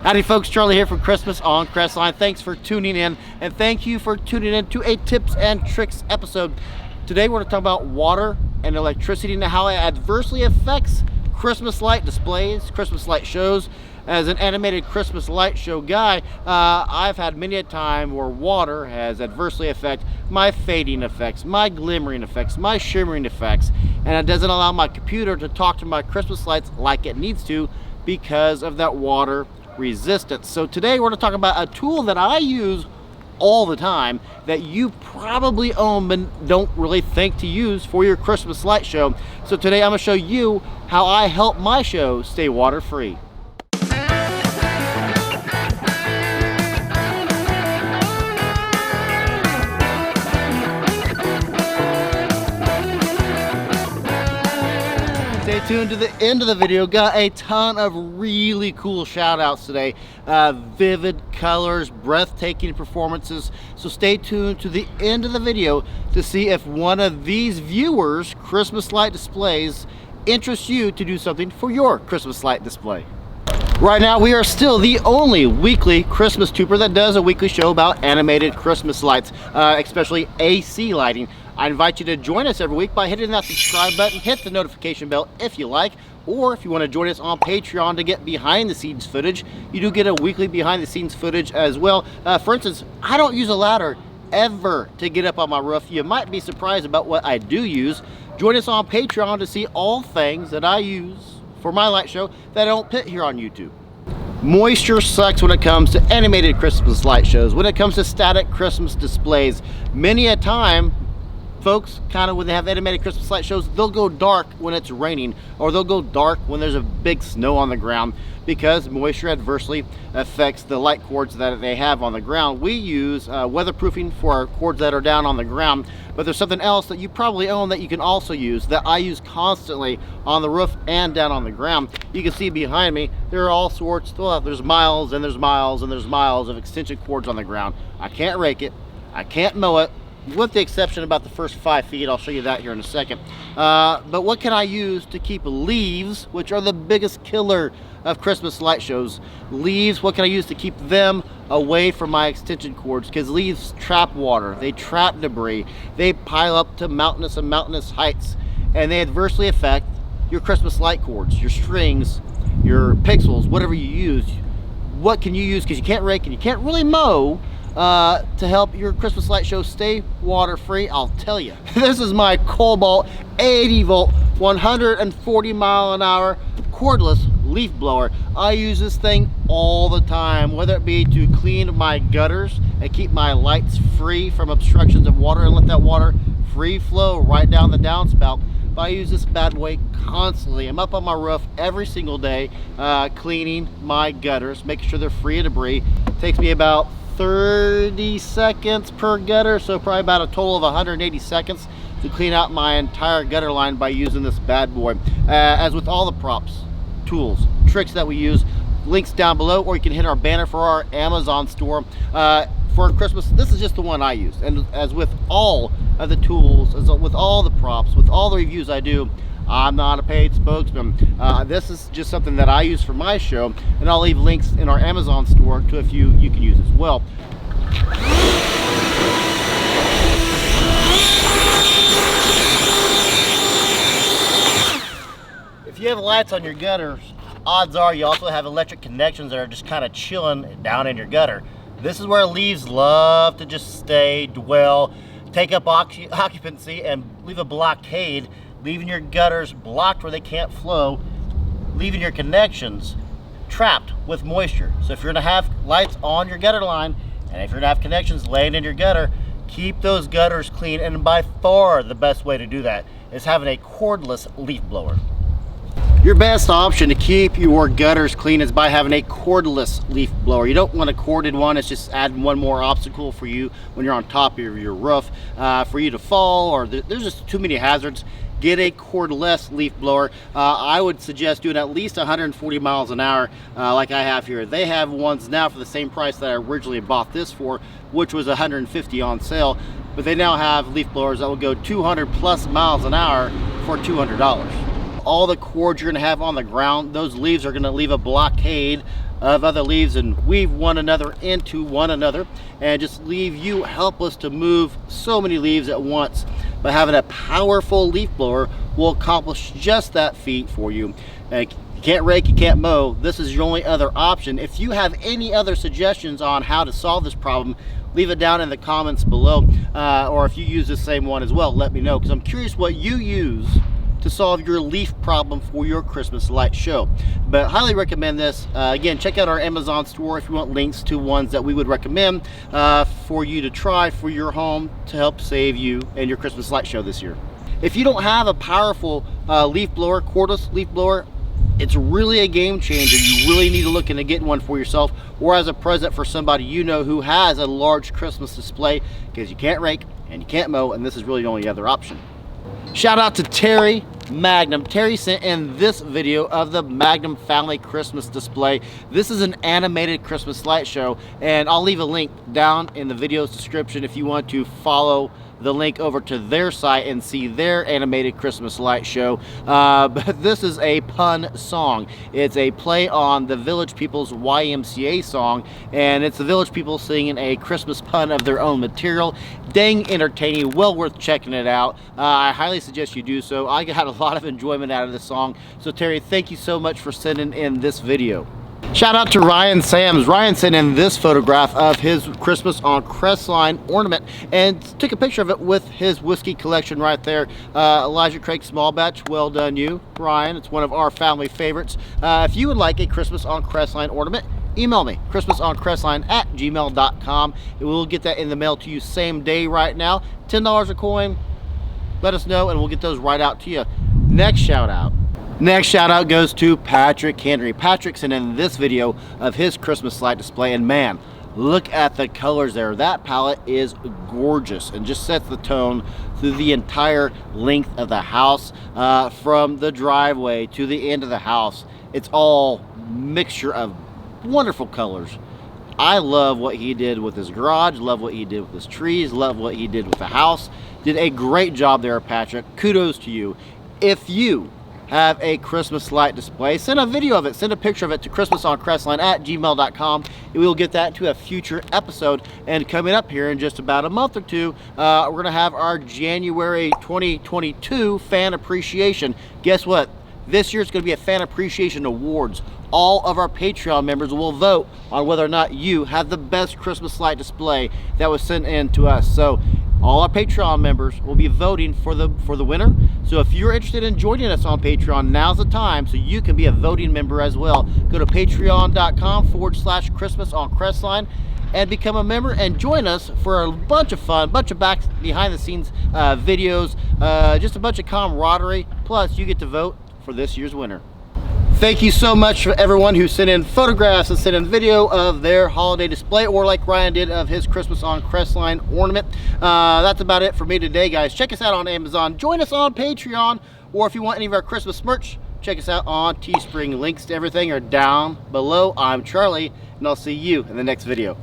Howdy folks, Charlie here from Christmas on Crestline. Thanks for tuning in, and thank you for tuning in to a tips and tricks episode. Today we're going to talk about water and electricity and how it adversely affects Christmas light displays, Christmas light shows. As an animated Christmas light show guy, I've had many a time where water has adversely affected my fading effects, my glimmering effects, my shimmering effects, and it doesn't allow my computer to talk to my Christmas lights like it needs to because of that water resistance. So today we're going to talk about a tool that I use all the time that you probably own but don't really think to use for your Christmas light show. So today I'm going to show you how I help my show stay water free. Stay tuned to the end of the video. Got a ton of really cool shout outs today. Vivid colors, breathtaking performances. So stay tuned to the end of the video to see if one of these viewers' Christmas light displays interests you to do something for your Christmas light display. Right now we are still the only weekly Christmas tuber that does a weekly show about animated Christmas lights, especially AC lighting. I invite you to join us every week by hitting that subscribe button, hit the notification bell if you like, or if you want to join us on Patreon to get behind the scenes footage, you do get a weekly behind the scenes footage as well. For instance, I don't use a ladder ever to get up on my roof. You might be surprised about what I do use. Join us on Patreon to see all things that I use for my light show that I don't put here on YouTube. Moisture sucks when it comes to animated Christmas light shows, when it comes to static Christmas displays. Many a time, folks, kind of when they have animated Christmas light shows, they'll go dark when it's raining, or they'll go dark when there's a big snow on the ground because moisture adversely affects the light cords that they have on the ground. We use weatherproofing for our cords that are down on the ground, but there's something else that you probably own that you can also use, that I use constantly on the roof and down on the ground. You can see behind me, there are all sorts, well, there's miles and there's miles and there's miles of extension cords on the ground. I can't rake it, I can't mow it, with the exception about the first 5 feet. I'll show you that here in a second. But what can I use to keep leaves, which are the biggest killer of Christmas light shows? Leaves, what can I use to keep them away from my extension cords? Because leaves trap water, they trap debris, they pile up to mountainous and mountainous heights, and they adversely affect your Christmas light cords, your strings, your pixels, whatever you use. What can you use? Because you can't rake and you can't really mow to help your Christmas light show stay water free. I'll tell you, this is my Cobalt 80 volt 140 mile an hour cordless leaf blower. I use this thing all the time, whether it be to clean my gutters and keep my lights free from obstructions of water and let that water free flow right down the downspout. But I use this bad boy constantly. I'm up on my roof every single day cleaning my gutters, making sure they're free of debris. It takes me about 30 seconds per gutter, so probably about a total of 180 seconds to clean out my entire gutter line by using this bad boy. As with all the props, tools, tricks that we use, links down below, or you can hit our banner for our Amazon store. For Christmas, this is just the one I use, and as with all of the tools, as with all the props, with all the reviews I do, I'm not a paid spokesman. This is just something that I use for my show, and I'll leave links in our Amazon store to a few you can use as well. If you have lights on your gutters, odds are you also have electric connections that are just kind of chilling down in your gutter. This is where leaves love to just stay, dwell, take up occupancy, and leave a blockade, leaving your gutters blocked where they can't flow, leaving your connections trapped with moisture. So if you're gonna have lights on your gutter line, and if you're gonna have connections laying in your gutter, keep those gutters clean. And by far the best way to do that is having a cordless leaf blower. Your best option to keep your gutters clean is by having a cordless leaf blower. You don't want a corded one. It's just adding one more obstacle for you when you're on top of your roof, for you to fall, or there's just too many hazards. Get a cordless leaf blower. I would suggest doing at least 140 miles an hour like I have here. They have ones now for the same price that I originally bought this for, which was 150 on sale, but they now have leaf blowers that will go 200 plus miles an hour for $200. All the cords you're gonna have on the ground, those leaves are gonna leave a blockade of other leaves and weave one another into one another and just leave you helpless to move so many leaves at once. But having a powerful leaf blower will accomplish just that feat for you. You can't rake, you can't mow. This is your only other option. If you have any other suggestions on how to solve this problem, leave it down in the comments below. Or if you use the same one as well, let me know, because I'm curious what you use to solve your leaf problem for your Christmas light show. But highly recommend this. Again, check out our Amazon store if you want links to ones that we would recommend for you to try for your home to help save you and your Christmas light show this year. If you don't have a powerful leaf blower, cordless leaf blower, it's really a game changer. You really need to look into getting one for yourself or as a present for somebody you know who has a large Christmas display, because you can't rake and you can't mow, and this is really the only other option. Shout out to Terry Magnum. Terry sent in this video of the Magnum family Christmas display. This is an animated Christmas light show, and I'll leave a link down in the video's description if you want to follow the link over to their site and see their animated Christmas light show. But this is a pun song. It's a play on the Village People's YMCA song, and it's the Village People singing a Christmas pun of their own material. Dang entertaining, well worth checking it out. I highly suggest you do so. I got a lot of enjoyment out of this song. So Terry, thank you so much for sending in this video. Shout out to Ryan Sams. Ryan sent in this photograph of his Christmas on Crestline ornament and took a picture of it with his whiskey collection right there. Elijah Craig Small Batch, well done you, Ryan. It's one of our family favorites. If you would like a Christmas on Crestline ornament, email me, christmasoncrestline@gmail.com. We'll get that in the mail to you same day right now. $10 a coin. Let us know and we'll get those right out to you. Next shout out goes to Patrick Henry. Patrick sent in this video of his Christmas light display, and man, look at the colors there. That palette is gorgeous and just sets the tone through the entire length of the house, from the driveway to the end of the house. It's all mixture of wonderful colors. I love what he did with his garage, love what he did with his trees, love what he did with the house. Did a great job there, Patrick. Kudos to you. If you have a Christmas light display, send a video of it, send a picture of it to christmasoncrestline@gmail.com, and we'll get that to a future episode. And coming up here in just about a month or two, we're gonna have our January 2022 fan appreciation. Guess what? This year it's gonna be a fan appreciation awards. All of our Patreon members will vote on whether or not you have the best Christmas light display that was sent in to us. So all our Patreon members will be voting for the winner. So if you're interested in joining us on Patreon, now's the time so you can be a voting member as well. Go to patreon.com/Christmas on Crestline and become a member and join us for a bunch of fun, bunch of behind the scenes videos, just a bunch of camaraderie. Plus you get to vote for this year's winner. Thank you so much for everyone who sent in photographs and sent in video of their holiday display, or like Ryan did of his Christmas on Crestline ornament. That's about it for me today, guys. Check us out on Amazon, join us on Patreon, or if you want any of our Christmas merch, check us out on Teespring. Links to everything are down below. I'm Charlie, and I'll see you in the next video.